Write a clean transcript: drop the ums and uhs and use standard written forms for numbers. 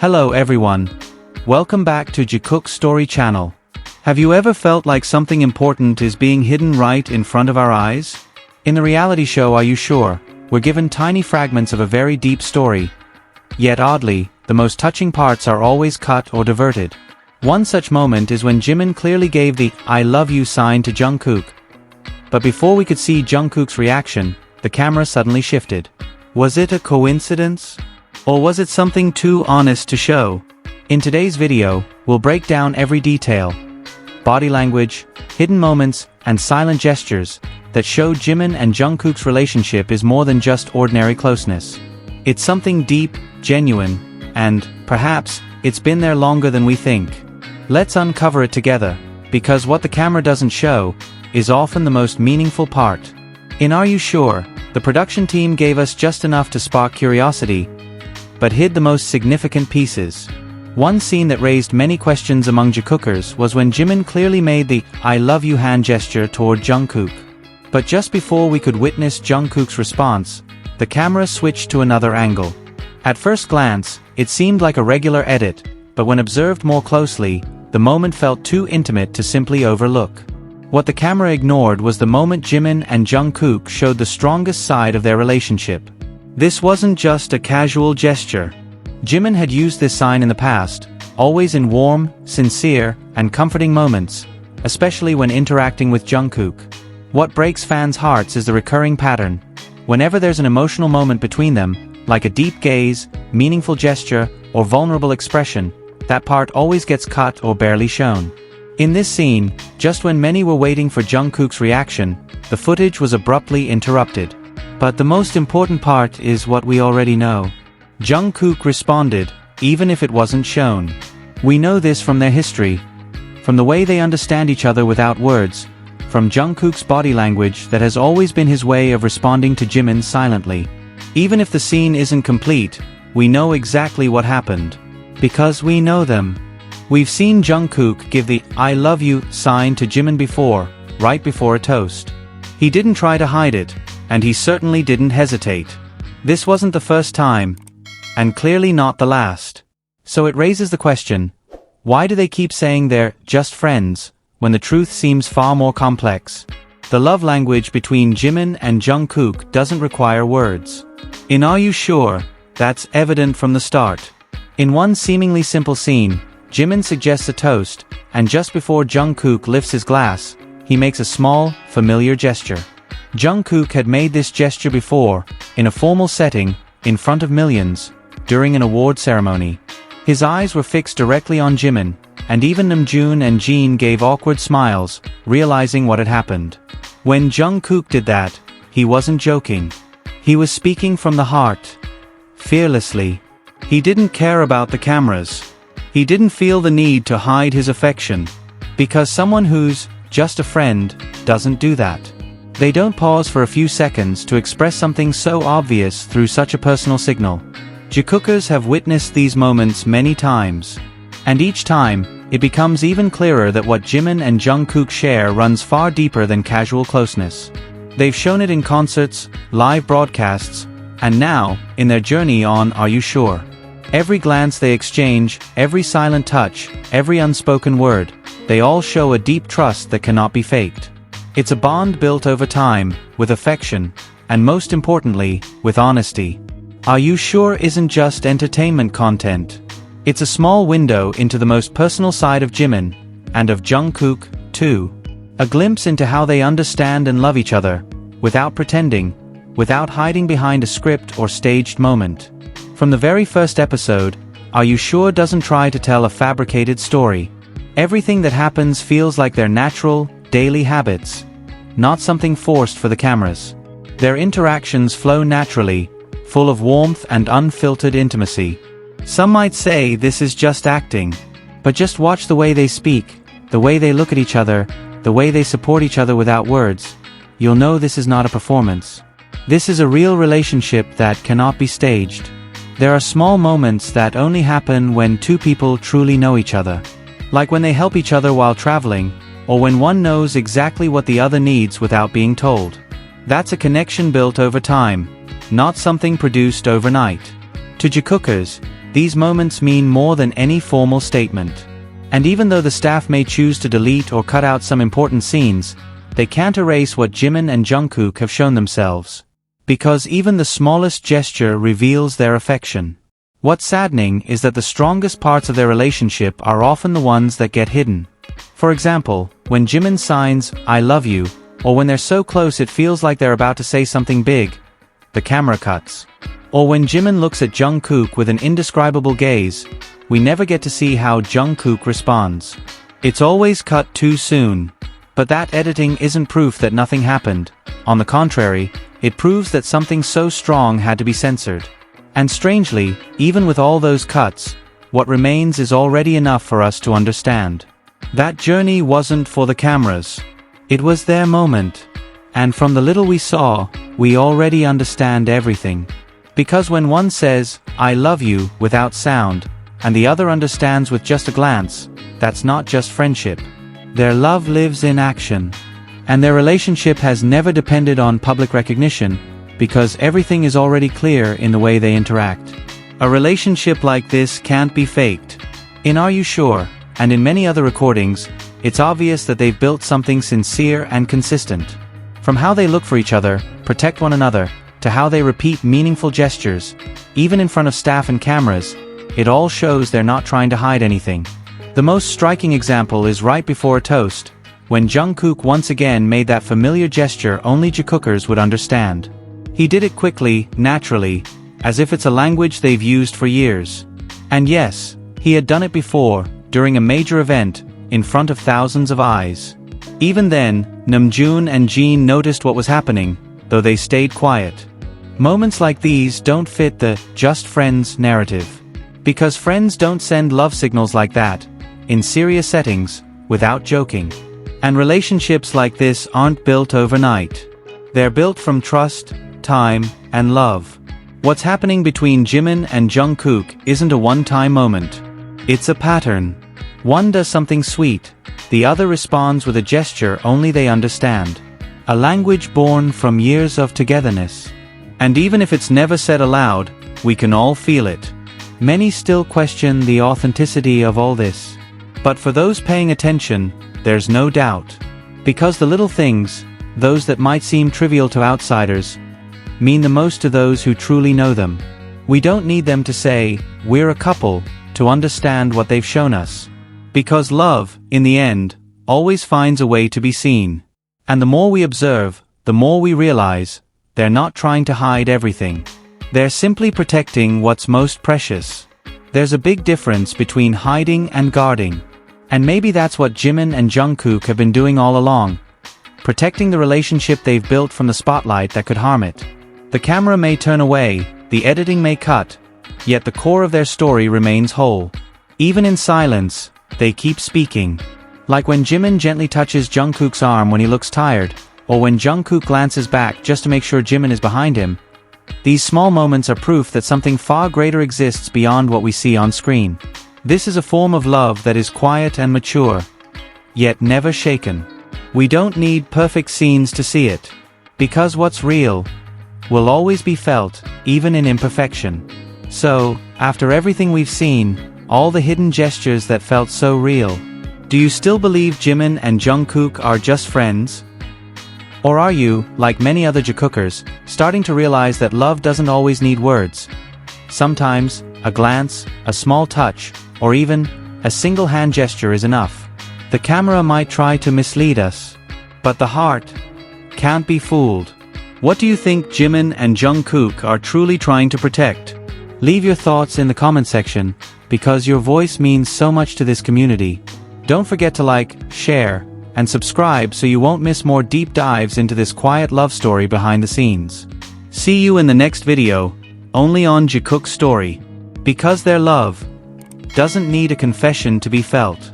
Hello everyone. Welcome back to Jikook Story Channel. Have you ever felt like something important is being hidden right in front of our eyes? In the reality show Are You Sure?, we're given tiny fragments of a very deep story. Yet oddly, the most touching parts are always cut or diverted. One such moment is when Jimin clearly gave the "I love you" sign to Jungkook. But before we could see Jungkook's reaction, the camera suddenly shifted. Was it a coincidence? Or was it something too honest to show? In today's video, we'll break down every detail, body language, hidden moments, and silent gestures that show Jimin and Jungkook's relationship is more than just ordinary closeness. It's something deep, genuine, and, perhaps, it's been there longer than we think. Let's uncover it together, because what the camera doesn't show is often the most meaningful part. In Are You Sure?, the production team gave us just enough to spark curiosity, but hid the most significant pieces. One scene that raised many questions among Jikookers was when Jimin clearly made the "I love you" hand gesture toward Jungkook. But just before we could witness Jungkook's response, the camera switched to another angle. At first glance, it seemed like a regular edit, but when observed more closely, the moment felt too intimate to simply overlook. What the camera ignored was the moment Jimin and Jungkook showed the strongest side of their relationship. This wasn't just a casual gesture. Jimin had used this sign in the past, always in warm, sincere, and comforting moments, especially when interacting with Jungkook. What breaks fans' hearts is the recurring pattern. Whenever there's an emotional moment between them, like a deep gaze, meaningful gesture, or vulnerable expression, that part always gets cut or barely shown. In this scene, just when many were waiting for Jungkook's reaction, the footage was abruptly interrupted. But the most important part is what we already know. Jungkook responded, even if it wasn't shown. We know this from their history, from the way they understand each other without words, from Jungkook's body language that has always been his way of responding to Jimin silently. Even if the scene isn't complete, we know exactly what happened. Because we know them. We've seen Jungkook give the "I love you" sign to Jimin before, right before a toast. He didn't try to hide it, and he certainly didn't hesitate. This wasn't the first time, and clearly not the last. So it raises the question, why do they keep saying they're just friends, when the truth seems far more complex? The love language between Jimin and Jungkook doesn't require words. In Are You Sure?, that's evident from the start. In one seemingly simple scene, Jimin suggests a toast, and just before Jungkook lifts his glass, he makes a small, familiar gesture. Jungkook had made this gesture before, in a formal setting, in front of millions, during an award ceremony. His eyes were fixed directly on Jimin, and even Namjoon and Jin gave awkward smiles, realizing what had happened. When Jungkook did that, he wasn't joking. He was speaking from the heart. Fearlessly. He didn't care about the cameras. He didn't feel the need to hide his affection. Because someone who's just a friend doesn't do that. They don't pause for a few seconds to express something so obvious through such a personal signal. Jikookers have witnessed these moments many times. And each time, it becomes even clearer that what Jimin and Jungkook share runs far deeper than casual closeness. They've shown it in concerts, live broadcasts, and now, in their journey on Are You Sure? Every glance they exchange, every silent touch, every unspoken word, they all show a deep trust that cannot be faked. It's a bond built over time, with affection, and most importantly, with honesty. Are You Sure isn't just entertainment content. It's a small window into the most personal side of Jimin, and of Jungkook, too. A glimpse into how they understand and love each other, without pretending, without hiding behind a script or staged moment. From the very first episode, Are You Sure doesn't try to tell a fabricated story. Everything that happens feels like their natural, daily habits, not something forced for the cameras. Their interactions flow naturally, full of warmth and unfiltered intimacy. Some might say this is just acting, but just watch the way they speak, the way they look at each other, the way they support each other without words. You'll know this is not a performance. This is a real relationship that cannot be staged. There are small moments that only happen when two people truly know each other. Like when they help each other while traveling, or when one knows exactly what the other needs without being told. That's a connection built over time, not something produced overnight. To Jikookers, These moments mean more than any formal statement. And even though the staff may choose to delete or cut out some important scenes, they can't erase what Jimin and Jungkook have shown themselves. Because even the smallest gesture reveals their affection. What's saddening is that the strongest parts of their relationship are often the ones that get hidden. For example, when Jimin signs, "I love you," or when they're so close it feels like they're about to say something big, the camera cuts. Or when Jimin looks at Jungkook with an indescribable gaze, we never get to see how Jungkook responds. It's always cut too soon. But that editing isn't proof that nothing happened. On the contrary, it proves that something so strong had to be censored. And strangely, even with all those cuts, what remains is already enough for us to understand. That journey wasn't for the cameras. It was their moment. And from the little we saw, we already understand everything. Because when one says, "I love you," without sound, and the other understands with just a glance, that's not just friendship. Their love lives in action. And their relationship has never depended on public recognition, because everything is already clear in the way they interact. A relationship like this can't be faked. In Are You Sure? And in many other recordings, it's obvious that they've built something sincere and consistent. From how they look for each other, protect one another, to how they repeat meaningful gestures, even in front of staff and cameras, it all shows they're not trying to hide anything. The most striking example is right before a toast, when Jungkook once again made that familiar gesture only Jikookers would understand. He did it quickly, naturally, as if it's a language they've used for years. And yes, he had done it before, during a major event, in front of thousands of eyes. Even then, Namjoon and Jin noticed what was happening, though they stayed quiet. Moments like these don't fit the "just friends" narrative. Because friends don't send love signals like that, in serious settings, without joking. And relationships like this aren't built overnight. They're built from trust, time, and love. What's happening between Jimin and Jungkook isn't a one-time moment. It's a pattern. One does something sweet, the other responds with a gesture only they understand. A language born from years of togetherness. And even if it's never said aloud, we can all feel it. Many still question the authenticity of all this. But for those paying attention, there's no doubt. Because the little things, those that might seem trivial to outsiders, mean the most to those who truly know them. We don't need them to say, "We're a couple," to understand what they've shown us. Because love, in the end, always finds a way to be seen. And the more we observe, the more we realize, they're not trying to hide everything. They're simply protecting what's most precious. There's a big difference between hiding and guarding. And maybe that's what Jimin and Jungkook have been doing all along. Protecting the relationship they've built from the spotlight that could harm it. The camera may turn away, the editing may cut, yet the core of their story remains whole. Even in silence, they keep speaking. Like when Jimin gently touches Jungkook's arm when he looks tired, or when Jungkook glances back just to make sure Jimin is behind him. These small moments are proof that something far greater exists beyond what we see on screen. This is a form of love that is quiet and mature, yet never shaken. We don't need perfect scenes to see it. Because what's real will always be felt, even in imperfection. So, after everything we've seen, all the hidden gestures that felt so real, do you still believe Jimin and Jungkook are just friends? Or are you, like many other Jikookers, starting to realize that love doesn't always need words? Sometimes, a glance, a small touch, or even a single hand gesture is enough. The camera might try to mislead us, but the heart can't be fooled. What do you think Jimin and Jungkook are truly trying to protect? Leave your thoughts in the comment section, because your voice means so much to this community. Don't forget to like, share, and subscribe so you won't miss more deep dives into this quiet love story behind the scenes. See you in the next video, only on Jikook Story. Because their love doesn't need a confession to be felt.